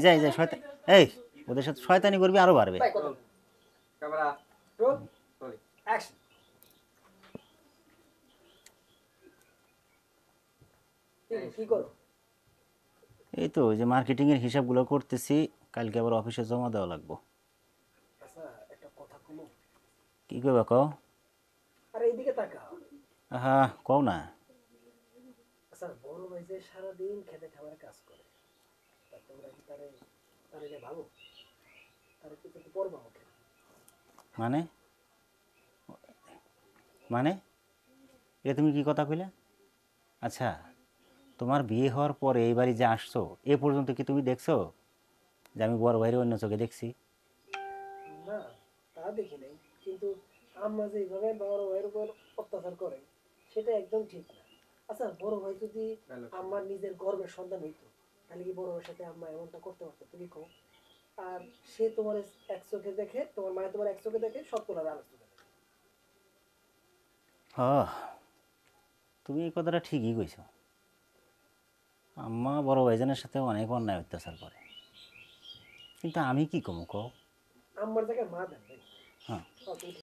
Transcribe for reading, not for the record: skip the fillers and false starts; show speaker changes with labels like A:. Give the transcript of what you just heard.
A: যাই শয়তান। এই ওদের সাথে শয়তানি করবি আরো বাড়বে।
B: Camera roll action. কি করো?
A: এই তো ওই যে মার্কেটিং এর হিসাবগুলো করতেছি, কালকে আবার অফিসে জমা দেওয়া লাগবে।
B: আচ্ছা একটা কথা কমো।
A: কি কইবা কও?
B: আরে এইদিকে তাকাও।
A: হ্যাঁ কও না।
B: আচ্ছা বড় ভাই যে সারাদিন খেতে খামারে কাজ করে, তা তোমরা কি তারে তারে যে ভালো তারে কি একটু পড়বা ওকে?
A: মানে মানে এটা তুমি কি কথা কইলে? আচ্ছা, তোমার বিয়ে হওয়ার পরে এই বাড়ি যে আসছো এ পর্যন্ত কি তুমি দেখছো যে আমি বড় ভাইয়ের অন্য চোখে দেখছি?
B: না তা দেখি নাই, কিন্তু আম্মা যে এইভাবে বড় ভাইয়ের উপর অত্যাচার করে সেটা একদম ঠিক না। আচ্ছা বড় ভাই যদি আম্মার নিজের গর্বের সন্তান হইতো তাহলে কি বড় ভাইয়ের সাথে আম্মা এমনটা করতে পারতো তুমি কও? আর সে তোমার এক চোখে দেখে, তোমার মায়ের তোমার এক চোখে দেখে, সব তোমার আর এক চোখে দেখে।
A: হ, তুমি এই কথাটা ঠিকই কইছো। আম্মা বড় ভাইজানের সাথে অনেক অন্যায় অত্যাচার করে, কিন্তু আমি কি কমু কও?
B: আম্মার জায়গায় মা দেন ভাই।
A: হ্যাঁ,
B: সব তুমি